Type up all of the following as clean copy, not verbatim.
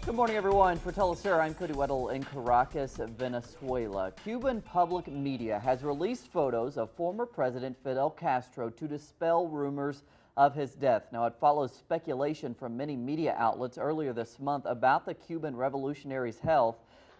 Good morning, everyone. For teleSUR, I'm Cody Weddle in Caracas, Venezuela. Cuban public media has released photos of former President Fidel Castro to dispel rumors of his death. Now, it follows speculation from many media outlets earlier this month about the Cuban revolutionary's health.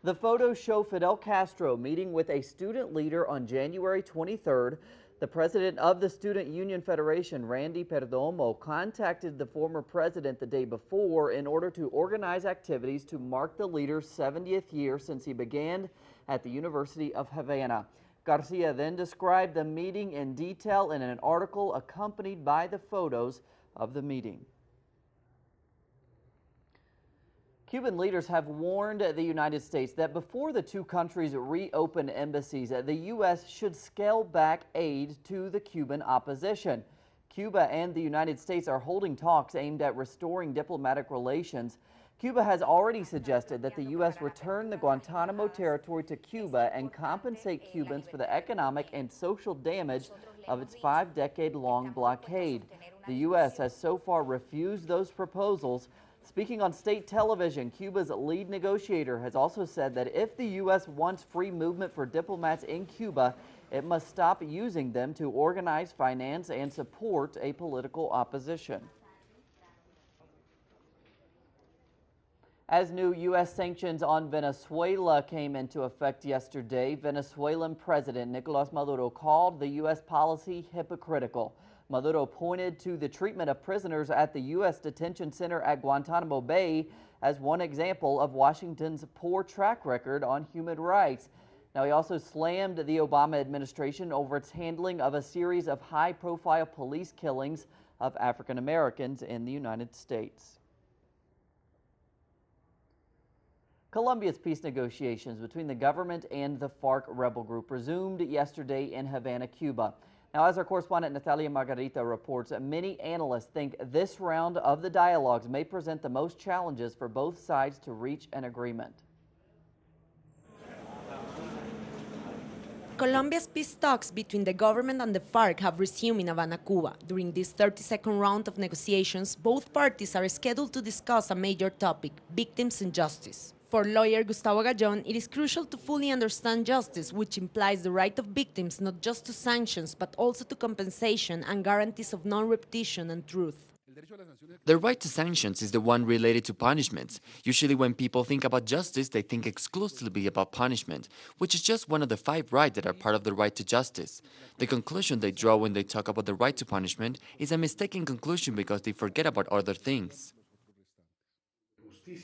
The photos show Fidel Castro meeting with a student leader on January 23rd. The president of the Student Union Federation, Randy Perdomo, contacted the former president the day before in order to organize activities to mark the leader's 70th year since he began at the University of Havana. Garcia then described the meeting in detail in an article accompanied by the photos of the meeting. Cuban leaders have warned the United States that before the two countries reopen embassies, the U.S. should scale back aid to the Cuban opposition. Cuba and the United States are holding talks aimed at restoring diplomatic relations. Cuba has already suggested that the U.S. return the Guantanamo territory to Cuba and compensate Cubans for the economic and social damage of its 5-decade-long blockade. The U.S. has so far refused those proposals. Speaking on state television, Cuba's lead negotiator has also said that if the U.S. wants free movement for diplomats in Cuba, it must stop using them to organize, finance, and support a political opposition. As new U.S. sanctions on Venezuela came into effect yesterday, Venezuelan President Nicolás Maduro called the U.S. policy hypocritical. Maduro pointed to the treatment of prisoners at the U.S. detention center at Guantanamo Bay as one example of Washington's poor track record on human rights. Now, he also slammed the Obama administration over its handling of a series of high-profile police killings of African Americans in the United States. Colombia's peace negotiations between the government and the FARC rebel group resumed yesterday in Havana, Cuba. Now, as our correspondent Natalia Margarita reports, many analysts think this round of the dialogues may present the most challenges for both sides to reach an agreement. Colombia's peace talks between the government and the FARC have resumed in Havana, Cuba. During this 32nd round of negotiations, both parties are scheduled to discuss a major topic: victims and justice. For lawyer Gustavo Gallón, it is crucial to fully understand justice, which implies the right of victims not just to sanctions, but also to compensation and guarantees of non-repetition and truth. The right to sanctions is the one related to punishments. Usually when people think about justice, they think exclusively about punishment, which is just one of the 5 rights that are part of the right to justice. The conclusion they draw when they talk about the right to punishment is a mistaken conclusion because they forget about other things.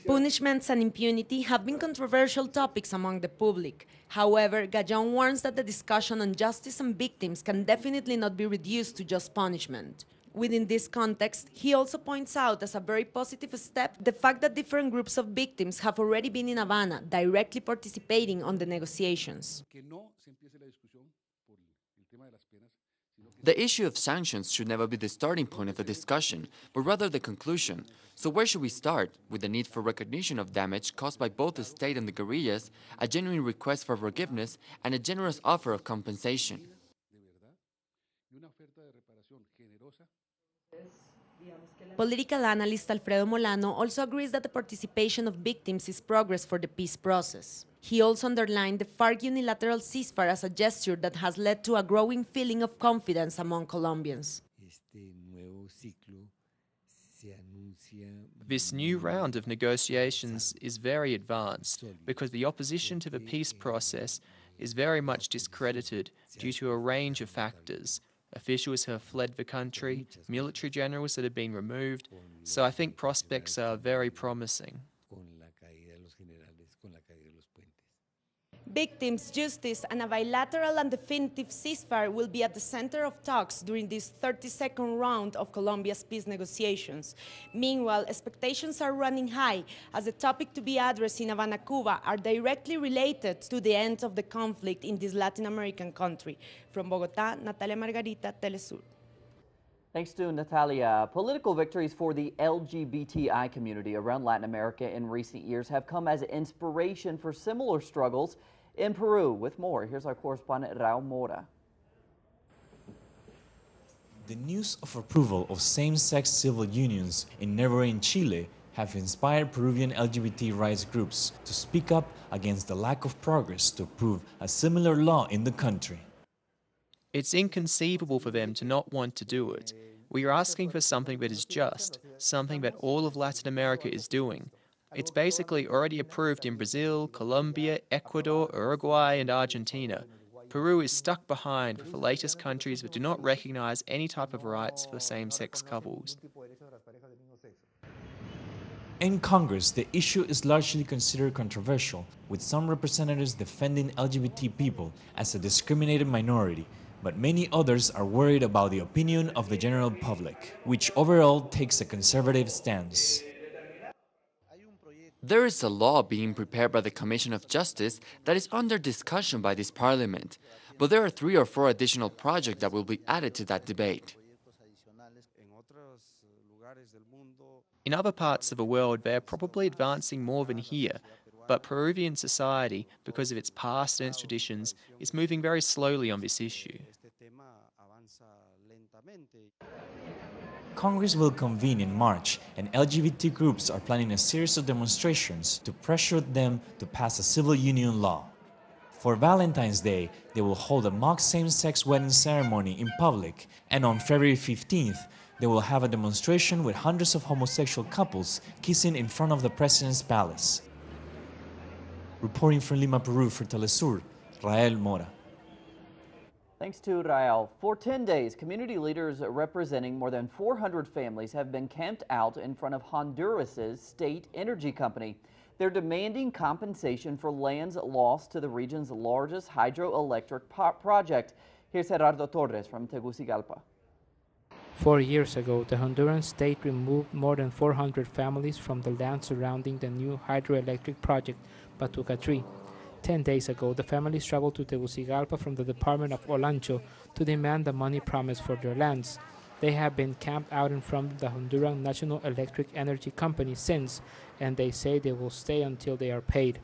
Punishments and impunity have been controversial topics among the public. However, Gallón warns that the discussion on justice and victims can definitely not be reduced to just punishment. Within this context, he also points out as a very positive step the fact that different groups of victims have already been in Havana, directly participating on the negotiations. The issue of sanctions should never be the starting point of the discussion, but rather the conclusion. So where should we start? With the need for recognition of damage caused by both the state and the guerrillas, a genuine request for forgiveness, and a generous offer of compensation. Political analyst Alfredo Molano also agrees that the participation of victims is progress for the peace process. He also underlined the FARC unilateral ceasefire as a gesture that has led to a growing feeling of confidence among Colombians. This new round of negotiations is very advanced because the opposition to the peace process is very much discredited due to a range of factors. Officials have fled the country, military generals that have been removed, so I think prospects are very promising. Victims, justice, and a bilateral and definitive ceasefire will be at the center of talks during this 32nd round of Colombia's peace negotiations. Meanwhile, expectations are running high as the topic to be addressed in Havana, Cuba are directly related to the end of the conflict in this Latin American country. From Bogotá, Natalia Margarita, teleSUR. Thanks to Natalia. Political victories for the LGBTI community around Latin America in recent years have come as inspiration for similar struggles in Peru. With more, here's our correspondent Raul Mora. The news of approval of same-sex civil unions in neighboring Chile have inspired Peruvian LGBT rights groups to speak up against the lack of progress to approve a similar law in the country. It's inconceivable for them to not want to do it. We are asking for something that is just, something that all of Latin America is doing. It's basically already approved in Brazil, Colombia, Ecuador, Uruguay, and Argentina. Peru is stuck behind with the latest countries that do not recognize any type of rights for same-sex couples. In Congress, the issue is largely considered controversial, with some representatives defending LGBT people as a discriminated minority, but many others are worried about the opinion of the general public, which overall takes a conservative stance. There is a law being prepared by the Commission of Justice that is under discussion by this parliament, but there are 3 or 4 additional projects that will be added to that debate. In other parts of the world, they are probably advancing more than here, but Peruvian society, because of its past and its traditions, is moving very slowly on this issue. Congress will convene in March, and LGBT groups are planning a series of demonstrations to pressure them to pass a civil union law. For Valentine's Day, they will hold a mock same-sex wedding ceremony in public, and on February 15th, they will have a demonstration with hundreds of homosexual couples kissing in front of the president's palace. Reporting from Lima, Peru for teleSUR, Rael Mora. Thanks to Rael. For 10 days, community leaders representing more than 400 families have been camped out in front of Honduras' state energy company. They're demanding compensation for lands lost to the region's largest hydroelectric project. Here's Gerardo Torres from Tegucigalpa. 4 years ago, the Honduran state removed more than 400 families from the land surrounding the new hydroelectric project, Patuca 3. 10 days ago, the families traveled to Tegucigalpa from the Department of Olancho to demand the money promised for their lands. They have been camped out in front of the Honduran National Electric Energy Company since, and they say they will stay until they are paid.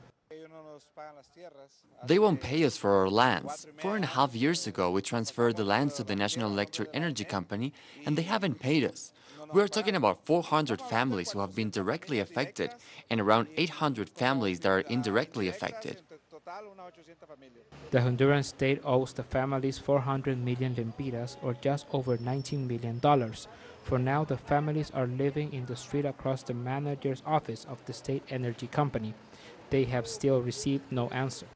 They won't pay us for our lands. 4.5 years ago, we transferred the lands to the National Electric Energy Company, and they haven't paid us. We are talking about 400 families who have been directly affected, and around 800 families that are indirectly affected. The Honduran state owes the families 400 million lempiras, or just over $19 million. For now, the families are living in the street across the manager's office of the state energy company. They have still received no answer.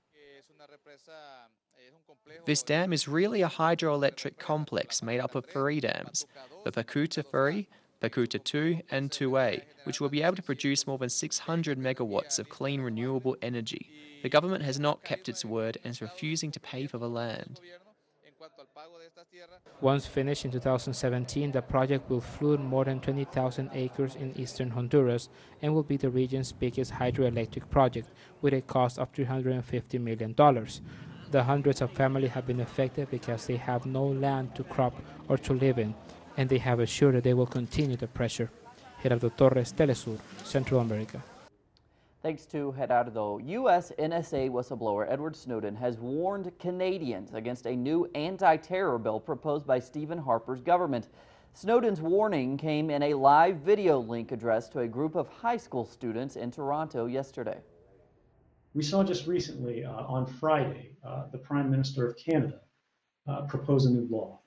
This dam is really a hydroelectric complex made up of 3 dams, the Pacuta 3, Pacuta 2 and 2A, which will be able to produce more than 600 megawatts of clean renewable energy. The government has not kept its word and is refusing to pay for the land. Once finished in 2017, the project will flood more than 20,000 acres in eastern Honduras and will be the region's biggest hydroelectric project, with a cost of $350 million. The hundreds of families have been affected because they have no land to crop or to live in, and they have assured that they will continue the pressure. Gerardo Torres, teleSUR, Central America. Thanks to Gerardo. U.S. NSA whistleblower Edward Snowden has warned Canadians against a new anti-terror bill proposed by Stephen Harper's government. Snowden's warning came in a live video link addressed to a group of high school students in Toronto yesterday. We saw just recently, on Friday, the Prime Minister of Canada propose a new law.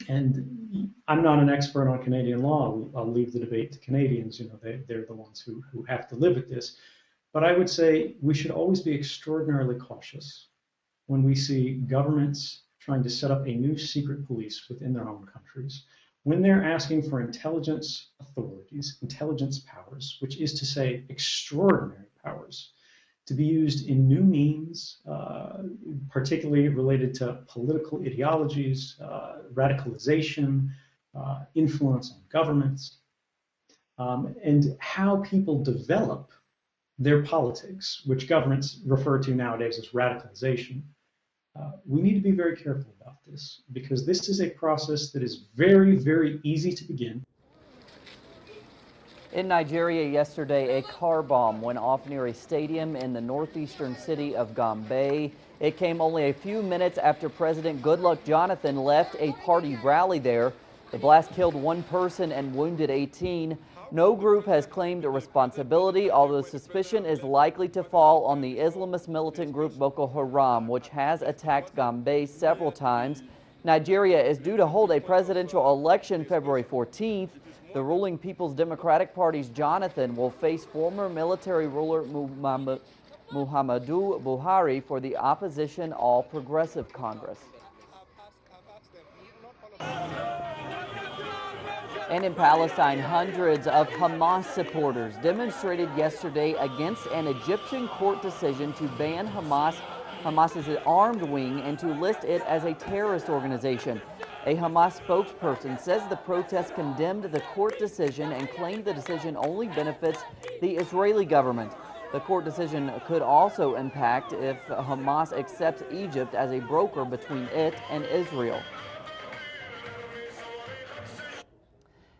And I'm not an expert on Canadian law. I'll leave the debate to Canadians. You know, they're the ones who have to live with this. But I would say we should always be extraordinarily cautious when we see governments trying to set up a new secret police within their own countries, when they're asking for intelligence authorities, intelligence powers, which is to say extraordinary powers, to be used in new means, particularly related to political ideologies, radicalization, influence on governments, and how people develop their politics, which governments refer to nowadays as radicalization. We need to be very careful about this, because this is a process that is very, very easy to begin. In Nigeria yesterday, a car bomb went off near a stadium in the northeastern city of Gombe. It came only a few minutes after President Goodluck Jonathan left a party rally there. The blast killed 1 person and wounded 18. No group has claimed a responsibility, although suspicion is likely to fall on the Islamist militant group Boko Haram, which has attacked Gombe several times. Nigeria is due to hold a presidential election February 14th. The ruling People's Democratic Party's Jonathan will face former military ruler Muhammadu Buhari for the opposition All Progressive Congress. And in Palestine, hundreds of Hamas supporters demonstrated yesterday against an Egyptian court decision to ban Hamas's armed wing and to list it as a terrorist organization. A Hamas spokesperson says the protest condemned the court decision and claimed the decision only benefits the Israeli government. The court decision could also impact if Hamas accepts Egypt as a broker between it and Israel.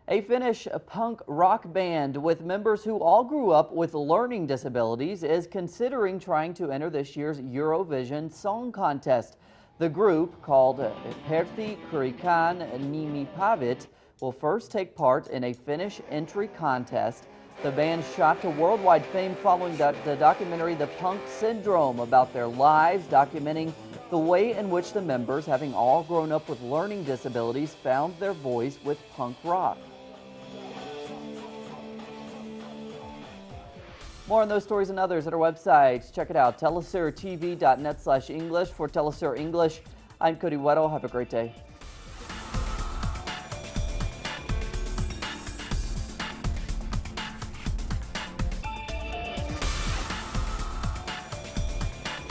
A Finnish punk rock band with members who all grew up with learning disabilities is considering trying to enter this year's Eurovision Song Contest. The group, called Pertti Kurikan Nimipavit, will first take part in a Finnish entry contest. The band shot to worldwide fame following the documentary The Punk Syndrome about their lives, documenting the way in which the members, having all grown up with learning disabilities, found their voice with punk rock. More on those stories and others at our website. Check it out, telesurtv.net/English. For teleSUR English, I'm Cody Weddle. Have a great day.